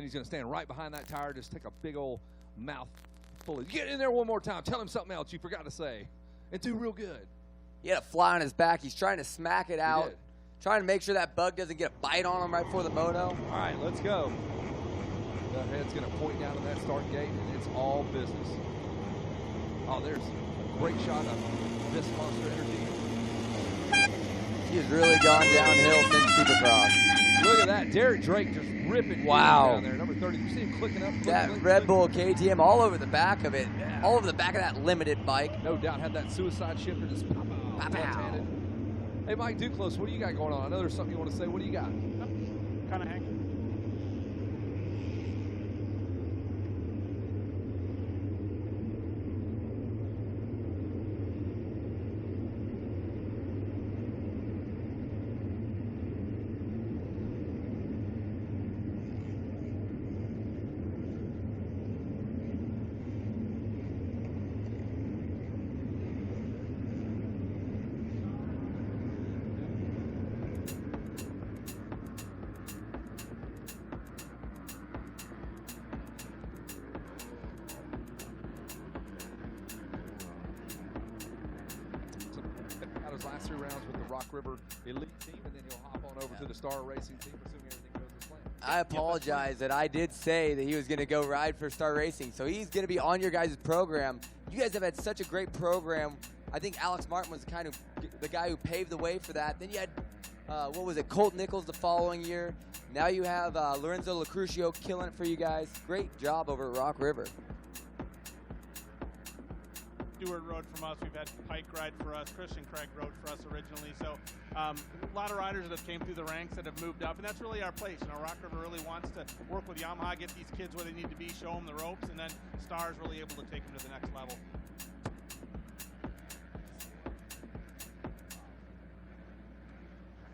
He's going to stand right behind that tire, just take a big old mouthful of, get in there one more time. Tell him something else you forgot to say. And do real good. He had a fly on his back. He's trying to smack it out, trying to make sure that bug doesn't get a bite on him right before the moto. All right, let's go. The head's going to point down to that start gate, and it's all business. Oh, there's a great shot of this Monster Energy. He's really gone downhill since Supercross. Look at that. Derek Drake just ripping down there. Number 30. You see him clicking up. That Red Bull KTM all over the back of it. Yeah. All over the back of that limited bike. No doubt had that suicide shifter just left-handed. Hey, Mike Duclos, what do you got going on? I know there's something you want to say. What do you got? Kind of hanging. Last 3 rounds with the Rock River Elite team, and then he'll hop on over to the Star Racing team, assuming everything goes as planned. I apologize that I did say that he was going to go ride for Star Racing, so he's going to be on your guys' program. You guys have had such a great program. I think Alex Martin was the guy who paved the way for that. Then you had, what was it, Colt Nichols the following year. Now you have Lorenzo Lacrucio killing it for you guys. Great job over at Rock River. Stewart rode from us. We've had Pike ride for us. Christian Craig rode for us originally. So a lot of riders that have came through the ranks that have moved up, and that's really our place. You know, Rock River really wants to work with Yamaha, get these kids where they need to be, show them the ropes, and then Star's really able to take them to the next level.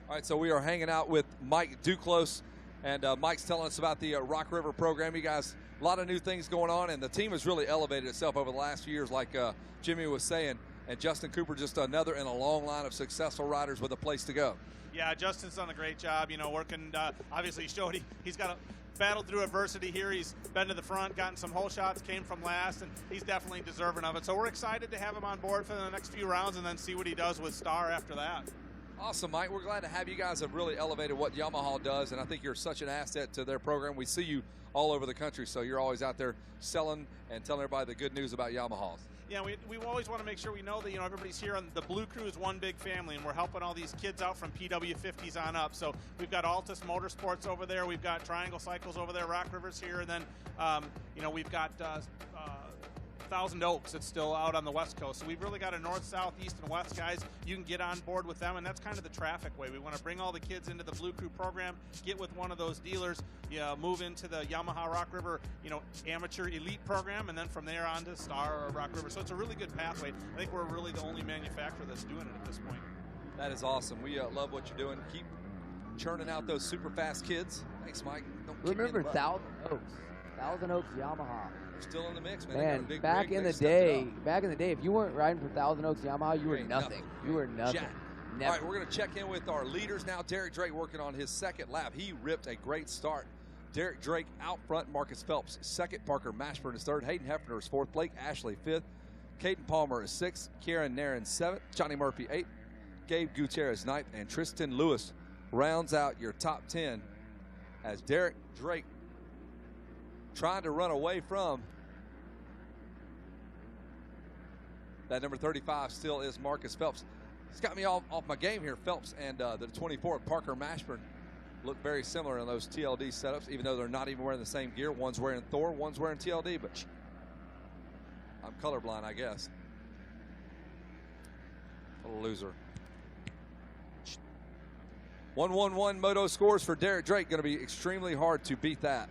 All right, so we are hanging out with Mike Duclos, and Mike's telling us about the Rock River program. You guys, a lot of new things going on, and the team has really elevated itself over the last few years, like Jimmy was saying. And Justin Cooper, just another in a long line of successful riders with a place to go. Yeah, Justin's done a great job, you know, working. Obviously, he showed he's got battled through adversity here. He's been to the front, gotten some hole shots, came from last, and he's definitely deserving of it. So we're excited to have him on board for the next few rounds and then see what he does with Star after that. Awesome, Mike. We're glad to have you guys have really elevated what Yamaha does, and I think you're such an asset to their program. We see you all over the country, so you're always out there selling and telling everybody the good news about Yamahas. Yeah, we always want to make sure we know that, you know, everybody's here on the Blue Crew is one big family, and we're helping all these kids out from PW50s on up. So we've got Altus Motorsports over there, we've got Triangle Cycles over there, Rock River's here, and then you know, we've got Thousand Oaks that's still out on the West Coast. So we've really got a north, south, east, and west, guys. You can get on board with them, and that's kind of the traffic way. We want to bring all the kids into the Blue Crew program, get with one of those dealers, move into the Yamaha Rock River, you know, amateur elite program, and then from there on to Star or Rock River. So it's a really good pathway. I think we're really the only manufacturer that's doing it at this point. That is awesome. We love what you're doing. Keep churning out those super fast kids. Thanks, Mike. Remember Thousand Oaks. Thousand Oaks Yamaha. They're still in the mix, man. Man, back in the day, if you weren't riding for Thousand Oaks Yamaha, you were nothing. You were nothing. All right, we're going to check in with our leaders now. Derek Drake working on his second lap. He ripped a great start. Derek Drake out front. Marcus Phelps second. Parker Mashburn is third. Hayden Hefner is fourth. Blake Ashley fifth. Caden Palmer is sixth. Kieran Nairn seventh. Johnny Murphy eighth. Gabe Gutierrez ninth. And Tristan Lewis rounds out your top 10 as Derek Drake trying to run away from that number 35 still is Marcus Phelps. It's got me off my game here. Phelps and the 24, Parker Mashburn, look very similar in those TLD setups, even though they're not even wearing the same gear. One's wearing Thor, one's wearing TLD, but I'm colorblind, I guess. What a loser. 1-1-1 Moto scores for Derek Drake. Going to be extremely hard to beat that.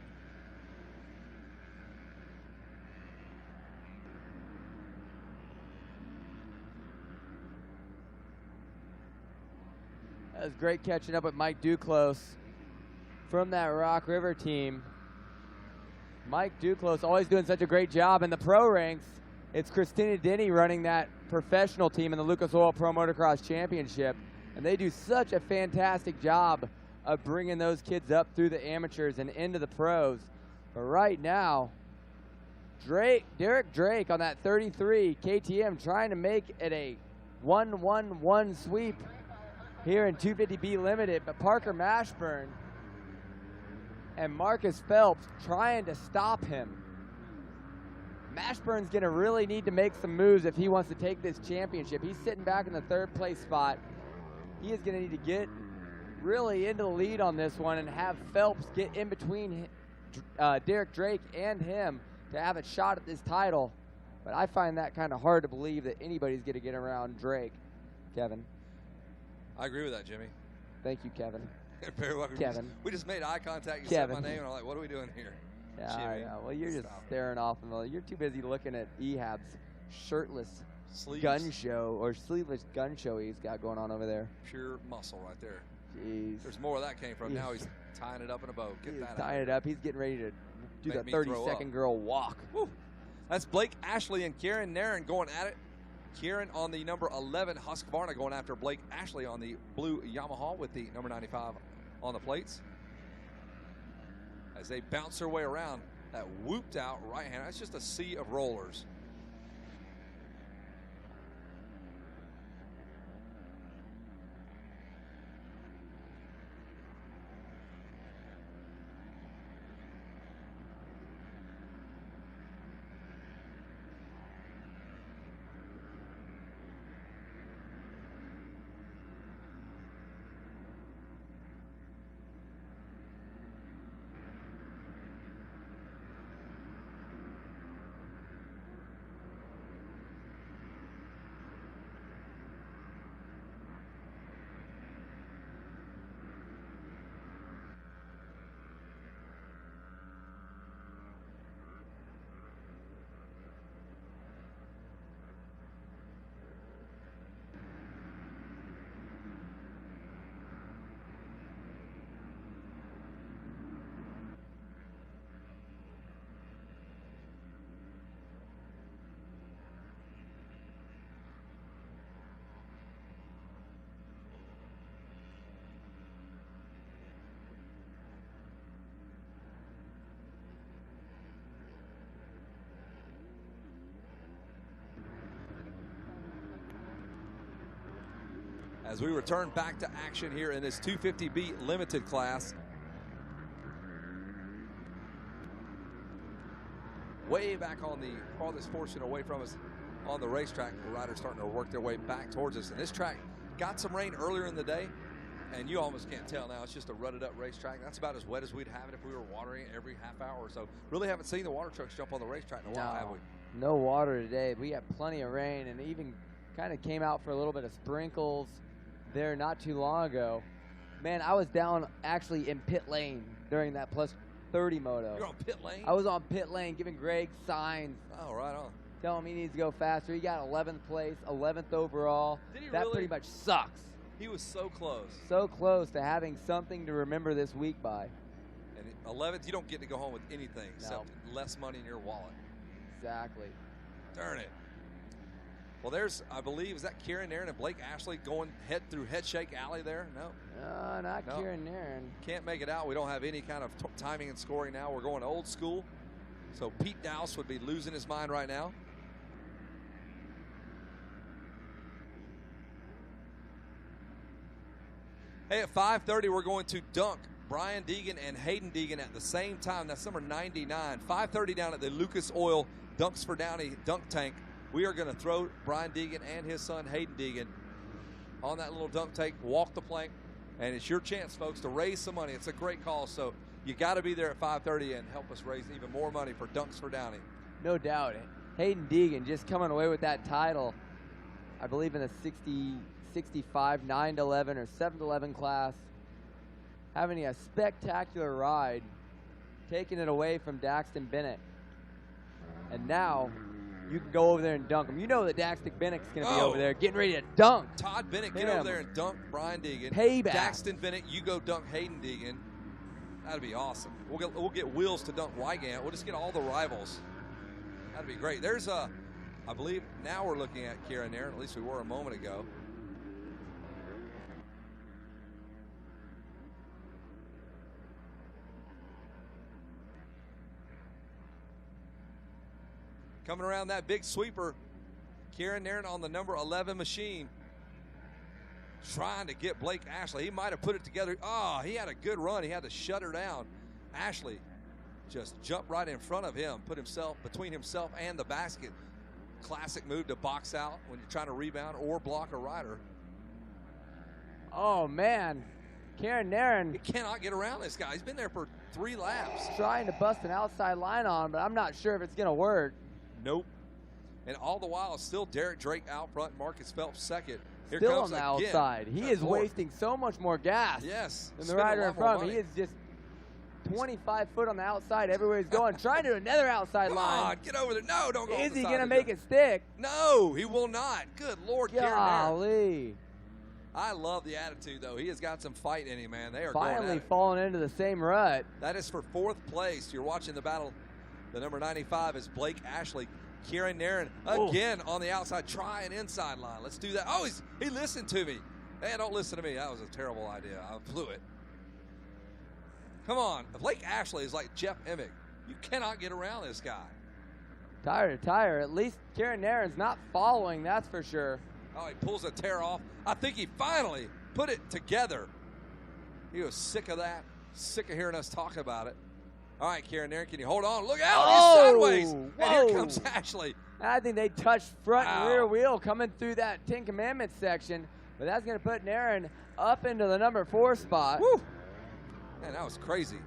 That was great catching up with Mike Duclos from that Rock River team. Mike Duclos always doing such a great job in the pro ranks. It's Christina Denny running that professional team in the Lucas Oil Pro Motocross Championship, and they do such a fantastic job of bringing those kids up through the amateurs and into the pros. But right now, Derek Drake on that 33 KTM trying to make it a 1-1-1 sweep here in 250B Limited, but Parker Mashburn and Marcus Phelps trying to stop him. Mashburn's going to really need to make some moves if he wants to take this championship. He's sitting back in the 3rd place spot. He is going to need to get really into the lead on this one and have Phelps get in between Derek Drake and him to have a shot at this title. But I find that kind of hard to believe that anybody's going to get around Drake. Kevin. I agree with that, Jimmy. Thank you, Kevin. Very welcome. Kevin. We just made eye contact. You Kevin. said my name, and I'm like, what are we doing here? Yeah, Jimmy, I know. Well, you're just stop. staring off in the. You're too busy looking at Ehab's shirtless Sleeves. gun show or sleeveless gun show he's got going on over there. Pure muscle right there. Jeez. There's more where that came from. Now he's tying it up in a bow. Get He's that tying out. it up. He's getting ready to do Make the me throw 30-second up. girl walk. Woo. That's Blake Ashley and Kieran Nairn going at it. Kieran on the number 11 Husqvarna going after Blake Ashley on the blue Yamaha with the number 95 on the plates. As they bounce their way around that whooped out right hand. That's just a sea of rollers. As we return back to action here in this 250B limited class. Way back on the farthest portion away from us on the racetrack, the riders starting to work their way back towards us. And this track got some rain earlier in the day, and you almost can't tell now. It's just a rutted up racetrack. That's about as wet as we'd have it if we were watering it every half hour or so. Really haven't seen the water trucks jump on the racetrack in a while, have we? No water today. We had plenty of rain, and even kind of came out for a little bit of sprinkles there not too long ago. Man, I was down actually in pit lane during that plus 30 moto. You're on pit lane? I was on pit lane giving Greg signs. Oh, right on. Telling him he needs to go faster. He got 11th place, 11th overall. Did he that really? pretty much sucks. He was so close. So close to having something to remember this week by. And 11th, you don't get to go home with anything No. except less money in your wallet. Exactly. Darn it. Well, there's, I believe, is that Kieran Nairn and Blake Ashley going through Headshake Alley there? No. No, not No. Kieran Nairn. Can't make it out. We don't have any kind of timing and scoring now. We're going old school. So Pete Dowse would be losing his mind right now. Hey, at 5:30, we're going to dunk Brian Deegan and Hayden Deegan at the same time. That's number 99. 5:30 down at the Lucas Oil Dunks for Downey dunk tank. We are going to throw Brian Deegan and his son Hayden Deegan on that little dunk tank, walk the plank, and it's your chance, folks, to raise some money. It's a great call, so you got to be there at 5:30 and help us raise even more money for Dunks for Downey. No doubt. Hayden Deegan just coming away with that title, I believe in the 65, 9-11 or 7-11 class. Having a spectacular ride, taking it away from Daxton Bennett. And now you can go over there and dunk him. You know that Daxton Bennett's going to be over there getting ready to dunk. Todd Bennett, get over there and dunk Brian Deegan. Payback. Daxton Bennett, you go dunk Hayden Deegan. That'd be awesome. We'll get Wheels to dunk Wygant. We'll just get all the rivals. That'd be great. There's I believe now we're looking at Kieran there, at least we were a moment ago. Coming around that big sweeper, Kieran Nairn on the number 11 machine. Trying to get Blake Ashley. He might have put it together. Oh, he had a good run. He had to shut her down. Ashley just jumped right in front of him, put himself between himself and the basket. Classic move to box out when you're trying to rebound or block a rider. Oh, man. Kieran Nairn. He cannot get around this guy. He's been there for 3 laps. Trying to bust an outside line on, but I'm not sure if it's going to work. Nope. And all the while, still Derek Drake out front, Marcus Phelps second. Here Still comes on the again, outside. He is fourth. wasting so much more gas Yes. than the rider in front of him. He is just 25 foot on the outside everywhere he's going. Trying to do another outside Come line. on, get over there. No, don't go. Is he going to make it stick? No, he will not. Good Lord, Kieran Nairn. Golly. I love the attitude, though. He has got some fight in him, man. They are going Finally at it. falling into the same rut. That is for 4th place. You're watching the battle. The number 95 is Blake Ashley. Kieran Nairn again on the outside. Try an inside line. Let's do that. Oh, he listened to me. Hey, don't listen to me. That was a terrible idea. I blew it. Come on. Blake Ashley is like Jeff Emmick. You cannot get around this guy. Tire to tire. At least Kieran Nairn's not following, that's for sure. Oh, he pulls a tear off. I think he finally put it together. He was sick of that. Sick of hearing us talk about it. All right, Kieran Nairn, can you hold on? Look out, he's sideways. And here comes Ashley. I think they touched front and rear wheel coming through that 10 Commandments section, but that's going to put Nairn up into the number 4 spot. Woo. Man, that was crazy.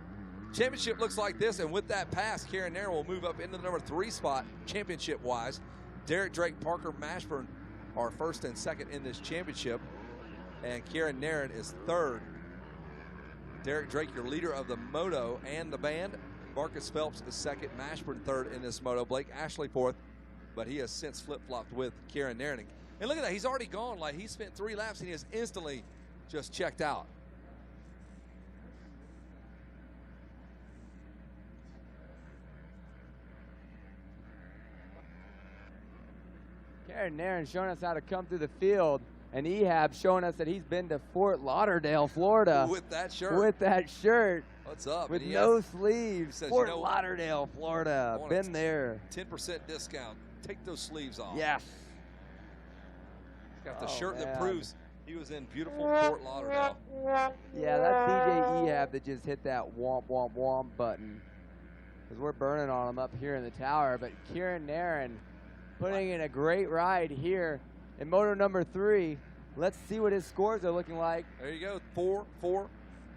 Championship looks like this, and with that pass, Kieran Nairn will move up into the number 3 spot, championship-wise. Derek Drake, Parker Mashburn are first and second in this championship, and Kieran Nairn is 3rd. Derek Drake, your leader of the Moto and the band. Marcus Phelps is 2nd, Mashburn 3rd in this Moto. Blake Ashley 4th, but he has since flip-flopped with Kieran Nairn. And look at that, he's already gone. Like, he spent 3 laps, and he has instantly just checked out. Kieran Nairn showing us how to come through the field, and Ehab showing us that he's been to Fort Lauderdale, Florida. With that shirt. With that shirt. What's up? With no sleeves. Says, Fort Lauderdale, Florida. Been there. 10% discount. Take those sleeves off. Yes. He's got the shirt that proves he was in beautiful Fort Lauderdale. Yeah, that's DJ Ehab that just hit that womp, womp, womp button. Because we're burning on him up here in the tower. But Kieran Nairn putting in a great ride here in Moto number 3. Let's see what his scores are looking like. There you go. 4, 4,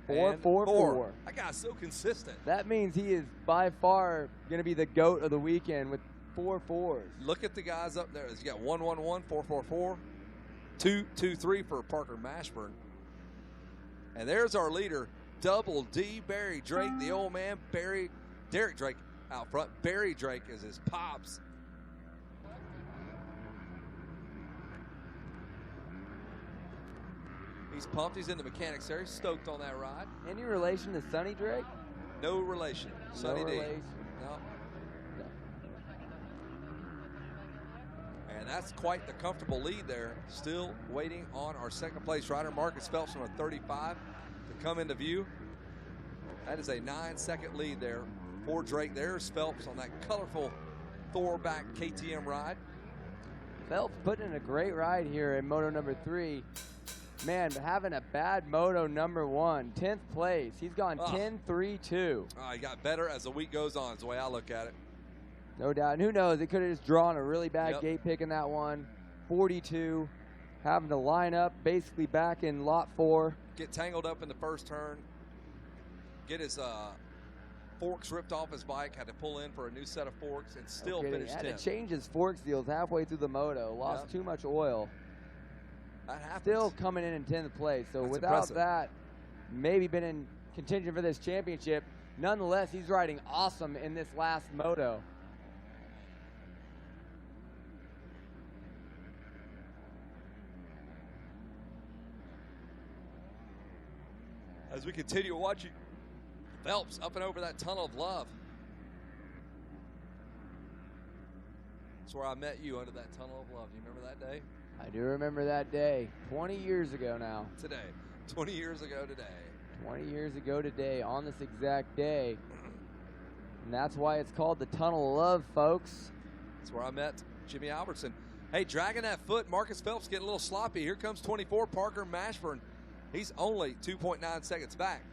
4, 4, 4. That guy's so consistent. That means he is by far going to be the GOAT of the weekend with 4 4s. Look at the guys up there. He's got 1, 1, 1, 4, 4, 4, 2, 2, 3 for Parker Mashburn. And there's our leader, Double D, Barry Drake, the old man. Derek Drake out front. Barry Drake is his pops. He's pumped. He's in the mechanics area. Stoked on that ride. Any relation to Sonny Drake? No relation. Sonny D. Relation. No. And that's quite the comfortable lead there. Still waiting on our 2nd place rider, Marcus Phelps, from a 35 to come into view. That is a 9-second lead there for Drake. There's Phelps on that colorful Thorback KTM ride. Phelps putting in a great ride here in Moto number 3. Man, having a bad Moto number 1, 10th place. He's gone 10-3-2. He got better as the week goes on, is the way I look at it. No doubt. And who knows, it could have just drawn a really bad gate pick in that one. 42, having to line up basically back in lot 4. Get tangled up in the first turn. Get his forks ripped off his bike. Had to pull in for a new set of forks and still finish 10th. Had to change his fork seals halfway through the Moto. Lost too much oil. That happens. Still coming in 10th place. So That's without impressive. that, maybe been in contention for this championship. Nonetheless, he's riding awesome in this last Moto. As we continue watching Phelps up and over that tunnel of love. That's where I met you, under that tunnel of love. Do you remember that day? I do remember that day. 20 years ago now. Today. 20 years ago today. 20 years ago today, on this exact day. And that's why it's called the Tunnel of Love, folks. That's where I met Jimmy Albertson. Hey, dragging that foot, Marcus Phelps getting a little sloppy. Here comes 24, Parker Mashburn. He's only 2.9 seconds back.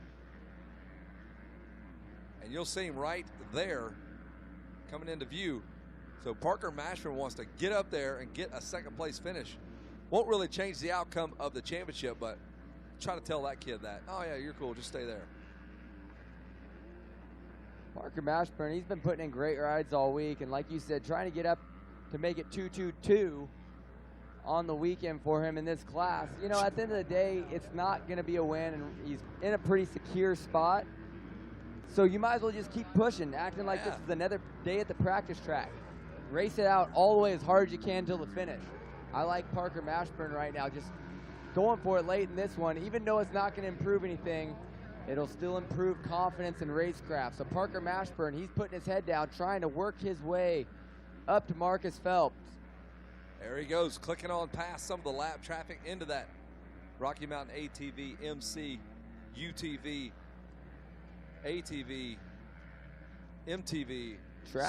And you'll see him right there coming into view. So Parker Mashburn wants to get up there and get a second place finish. Won't really change the outcome of the championship, but try to tell that kid that, oh yeah, you're cool, just stay there. Parker Mashburn, he's been putting in great rides all week, and like you said, trying to get up to make it 2:22 on the weekend for him in this class. You know, at the end of the day, it's not going to be a win, and he's in a pretty secure spot. So you might as well just keep pushing, acting like this is another day at the practice track. Race it out all the way as hard as you can till the finish. I like Parker Mashburn right now, just going for it late in this one. Even though it's not going to improve anything, it'll still improve confidence and racecraft. So Parker Mashburn, he's putting his head down, trying to work his way up to Marcus Phelps. There he goes, clicking on past some of the lap traffic into that Rocky Mountain ATV, MC, UTV, ATV, MTV,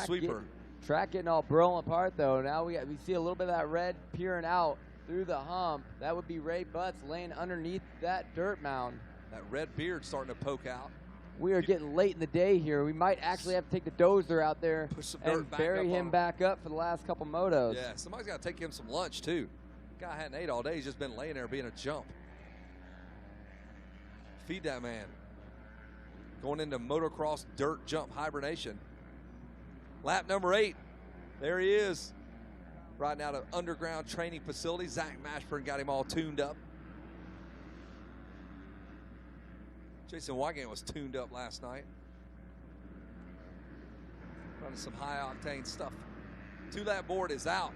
sweeper. Track getting all broken apart though. Now we see a little bit of that red peering out through the hump. That would be Ray Butts laying underneath that dirt mound. That red beard starting to poke out. We are getting late in the day here. We might actually have to take the dozer out there and bury him back up for the last couple motos. Yeah, somebody's got to take him some lunch too. Guy hadn't ate all day. He's just been laying there being a jump. Feed that man. Going into motocross dirt jump hibernation. Lap number 8. There he is. Riding out of underground training facility. Zach Mashburn got him all tuned up. Jason Wygant was tuned up last night. Running some high octane stuff. 2-lap board is out.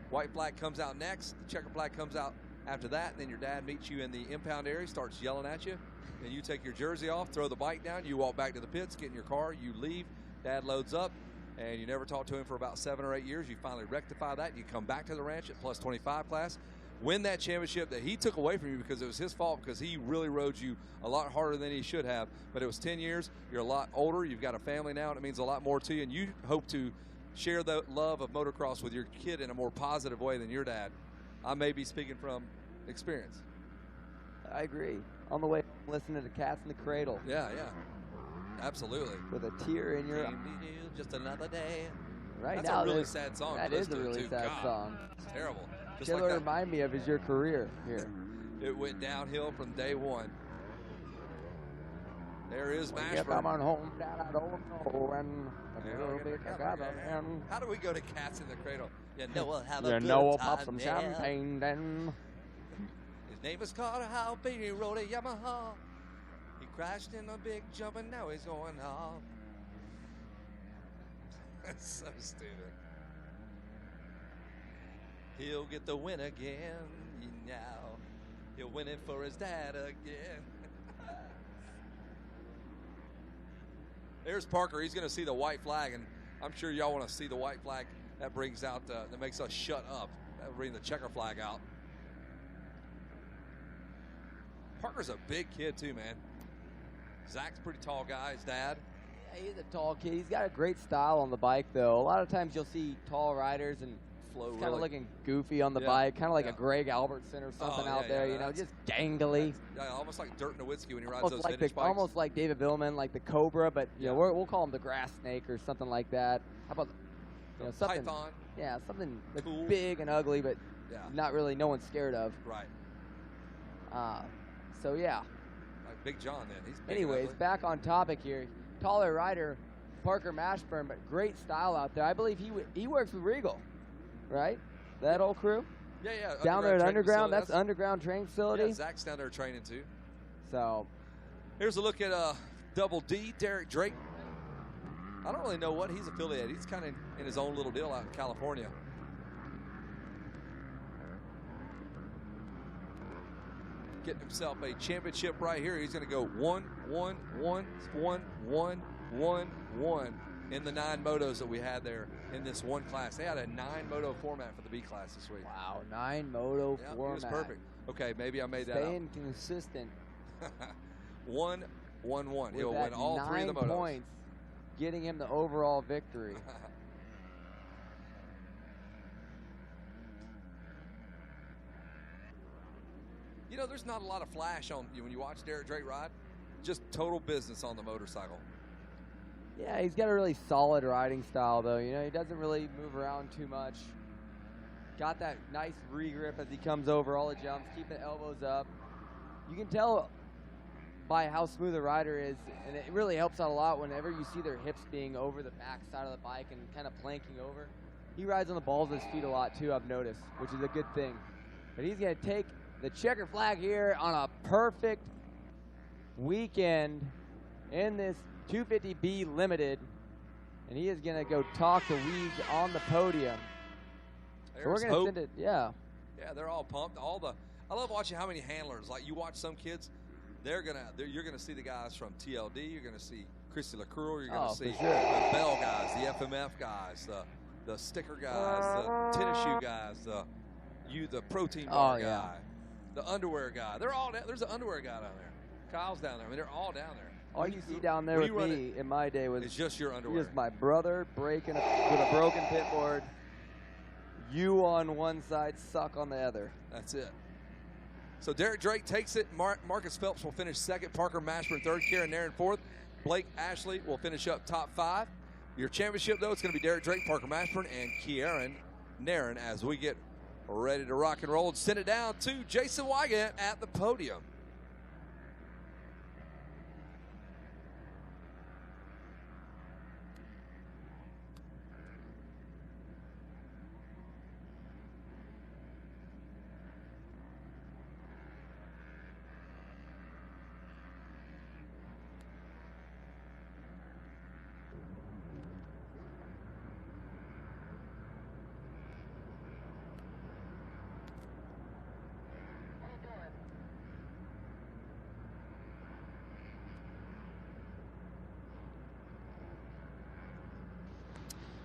White flag comes out next. The checker flag comes out after that. And then your dad meets you in the impound area, starts yelling at you. Then you take your jersey off, throw the bike down. You walk back to the pits, get in your car, you leave. Dad loads up, and you never talk to him for about 7 or 8 years. You finally rectify that. You come back to the ranch at plus 25 class. Win that championship that he took away from you because it was his fault, because he really rode you a lot harder than he should have. But it was 10 years. You're a lot older. You've got a family now, and it means a lot more to you. And you hope to share the love of motocross with your kid in a more positive way than your dad. I may be speaking from experience. I agree. On the way, listening to Cats in the Cradle. Yeah, yeah. Absolutely. With a tear in your eye. Just another day. Right That's now, a really sad song. That is a really sad song. It's terrible. Just Killer like that. remind me of is your career here. It went downhill from day one. There is Mashburn. Coming home, Dad, I don't know. And how do we go to Cats in the Cradle? You know we'll have a you good know we'll time pop some there. champagne then. His name is Carter Halby. He rode a Yamaha. He crashed in a big jump and now he's going off. That's so stupid. He'll get the win again. Now he'll win it for his dad again. There's Parker. He's going to see the white flag, and I'm sure y'all want to see the white flag. That brings out, that makes us shut up. That will bring the checker flag out. Parker's a big kid too, man. Zach's a pretty tall guy, his dad. Yeah, he's a tall kid. He's got a great style on the bike, though. A lot of times you'll see tall riders and kind of looking goofy on the bike, kind of like a Greg Albertson or something out there, you know, just gangly. Yeah, almost like Dirt Nowitzki when he rides those vintage bikes. Almost like David Billman, like the Cobra, but you know, we'll call him the Grass Snake or something like that. How about something? Python. Yeah, something Cool. big and ugly, but not really no one's scared of. Right. So yeah. Like Big John then. He's big. Anyways, back on topic here. Taller rider, Parker Mashburn, but great style out there. I believe he works with Regal, right? That old crew? Yeah. Down there at Underground. That's Underground training facility. Yeah, Zach's down there training too. So here's a look at Double D, Derek Drake. I don't really know what he's affiliated. He's kind of in his own little deal out in California. Getting himself a championship right here. He's going to go 1, 1, 1, 1, 1, 1, 1 in the 9 motos that we had there in this one class. They had a 9 moto format for the B class this week. Wow, 9 moto format. It was perfect. Okay, maybe I made that up. Staying consistent. 1, 1, 1. With He'll win all 3 of the motos. 9 points, getting him the overall victory. know, there's not a lot of flash on you when you watch Derek Drake ride. Just total business on the motorcycle. Yeah, he's got a really solid riding style, though. You know, he doesn't really move around too much. Got that nice re-grip as he comes over all the jumps, keeping the elbows up. You can tell by how smooth a rider is, and it really helps out a lot whenever you see their hips being over the back side of the bike and kind of planking over. He rides on the balls of his feet a lot, too, I've noticed, which is a good thing. But he's going to take the checker flag here on a perfect weekend in this 250B Limited, and he is going to go talk to Weege on the podium. So we're going to send it, yeah. Yeah, they're all pumped. I love watching how many handlers. Like, you watch some kids, you're gonna see the guys from TLD. You're gonna see Christy LaCroix. You're gonna see the Bell guys, the FMF guys, the sticker guys, the tennis shoe guys, the protein bar guy, the underwear guy. They're all down. There's an underwear guy down there. Kyle's down there. I mean, they're all down there. All you see down there with me in my day was just your underwear. Just my brother breaking with a broken pit board. You on one side, suck on the other. That's it. So Derek Drake takes it. Marcus Phelps will finish second. Parker Mashburn third. Kieran Nairn fourth. Blake Ashley will finish up top 5. Your championship, though, it's going to be Derek Drake, Parker Mashburn, and Kieran Nairn as we get ready to rock and roll and send it down to Jason Wygant at the podium.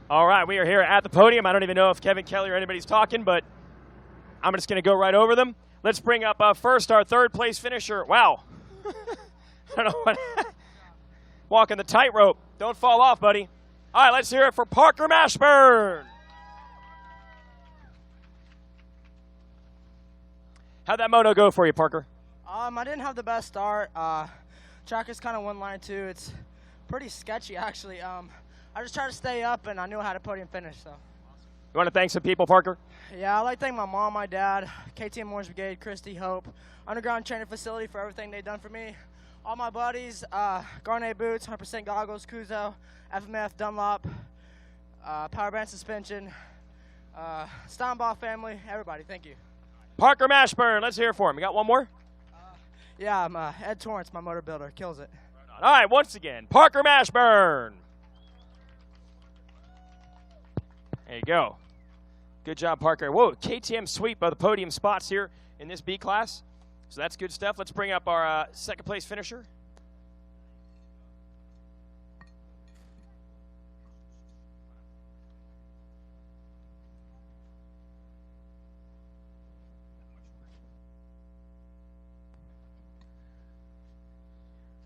All right, we are here at the podium. I don't even know if Kevin Kelly or anybody's talking, but I'm just going to go right over them. Let's bring up first our third place finisher. Wow. I don't know what. Walking the tightrope. Don't fall off, buddy. All right, let's hear it for Parker Mashburn. How'd that moto go for you, Parker? I didn't have the best start. Track is kind of one line, too. It's pretty sketchy, actually. I just tried to stay up, and I knew how to podium finish. So. You want to thank some people, Parker? Yeah, I'd like to thank my mom, my dad, KTM Orange Brigade, Christy, Hope, Underground Training Facility for everything they've done for me. All my buddies, Garnet Boots, 100% Goggles, Kuzo, FMF, Dunlop, Power Band Suspension, Steinbach family, everybody, thank you. Parker Mashburn, let's hear it for him. You got one more? Yeah, I'm Ed Torrance, my motor builder, kills it. All right, once again, Parker Mashburn. There you go. Good job, Parker. Whoa, KTM sweep of the podium spots here in this B class. So that's good stuff. Let's bring up our second place finisher.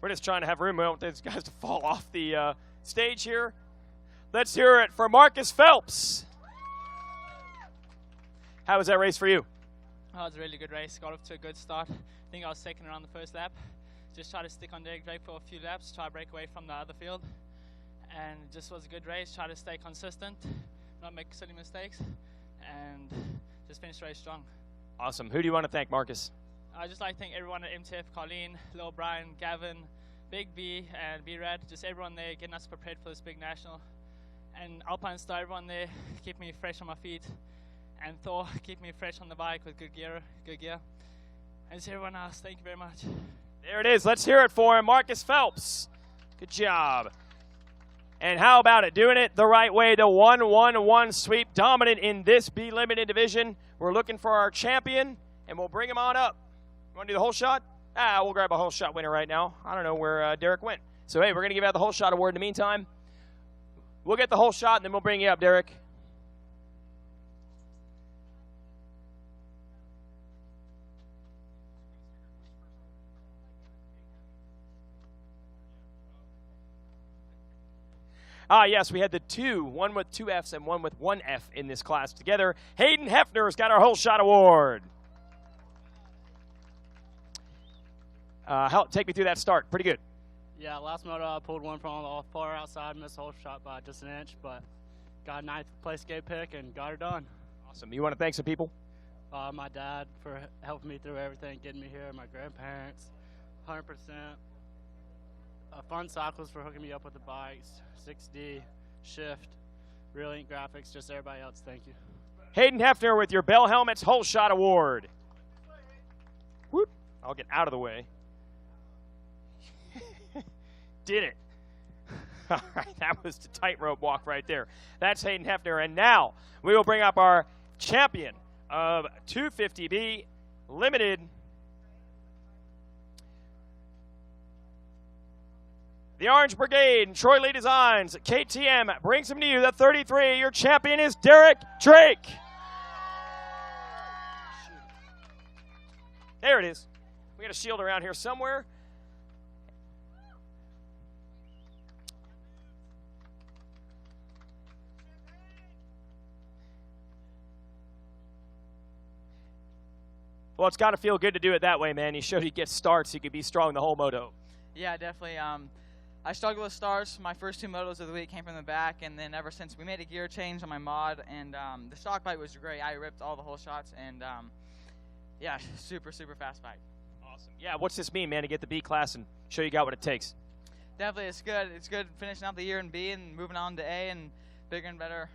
We're just trying to have room. We don't want these guys to fall off the stage here. Let's hear it for Marcus Phelps. How was that race for you? Oh, it was a really good race. Got off to a good start. I think I was second around the first lap. Just tried to stick on Derek Drake for a few laps, try to break away from the other field. And it just was a good race. Try to stay consistent, not make silly mistakes, and just finish the race strong. Awesome. Who do you want to thank, Marcus? I'd just like to thank everyone at MTF, Colleen, Lil Brian, Gavin, Big B, and B-Rad. Just everyone there getting us prepared for this big national. And Alpine Star, everyone there, keep me fresh on my feet. And Thor, keep me fresh on the bike with good gear. And to everyone else, thank you very much. There it is. Let's hear it for him, Marcus Phelps. Good job. And how about it? Doing it the right way, the 1-1-1 sweep, dominant in this B Limited division. We're looking for our champion, and we'll bring him on up. You want to do the whole shot? We'll grab a whole shot winner right now. I don't know where Derek went. So, hey, we're going to give out the whole shot award in the meantime. We'll get the whole shot, and then we'll bring you up, Derek. Yes, we had the two, one with 2 Fs and one with 1 F in this class together. Hayden Hefner's got our whole shot award. Take me through that start. Pretty good. Yeah, last moto I pulled one from the far outside, missed the whole shot by just an inch, but got a 9th place gate pick and got her done. Awesome. You want to thank some people? My dad for helping me through everything, getting me here, my grandparents, 100%. Fun Cycles for hooking me up with the bikes, 6D, Shift, Brilliant Graphics, just everybody else, thank you. Hayden Hefner with your Bell Helmets Whole Shot Award. Whoop. I'll get out of the way. Did it. All right, that was the tightrope walk right there. That's Hayden Hefner. And now we will bring up our champion of 250B Limited. The Orange Brigade and Troy Lee Designs. KTM brings him to you. The 33, your champion is Derek Drake. There it is. We got a shield around here somewhere. Well, it's got to feel good to do it that way, man. He showed he gets starts. He could be strong the whole moto. Yeah, definitely. I struggled with starts. My first 2 motos of the week came from the back, and then ever since we made a gear change on my mod, and the stock bike was great. I ripped all the whole shots, and yeah, super, super fast bike. Awesome. Yeah, what's this mean, man, to get the B class and show you got what it takes? Definitely, it's good. It's good finishing out the year in B and moving on to A and bigger and better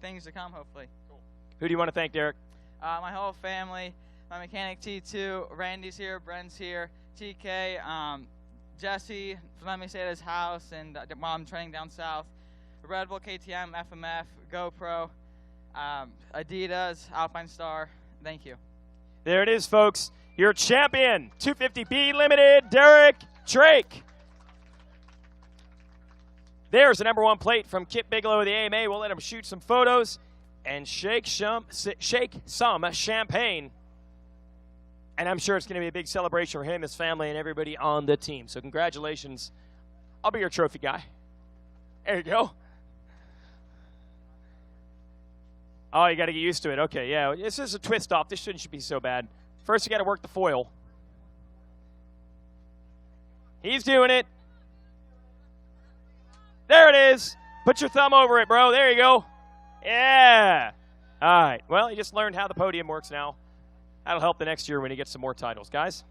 things to come, hopefully. Cool. Who do you want to thank, Derek? My whole family, my mechanic T2, Randy's here, Brent's here, TK, Jesse, let me stay at his house, and while I'm training down south, Red Bull, KTM, FMF, GoPro, Adidas, Alpine Star. Thank you. There it is, folks. Your champion, 250B Limited, Derek Drake. There's the #1 plate from Kip Bigelow of the AMA. We'll let him shoot some photos and shake some champagne. And I'm sure it's going to be a big celebration for him, his family, and everybody on the team. So congratulations. I'll be your trophy guy. There you go. Oh, you got to get used to it. Okay, yeah. This is a twist off. This shouldn't be so bad. First, you got to work the foil. He's doing it. There it is. Put your thumb over it, bro. There you go. Yeah. All right. Well, you just learned how the podium works now. That'll help the next year when he gets some more titles. Guys?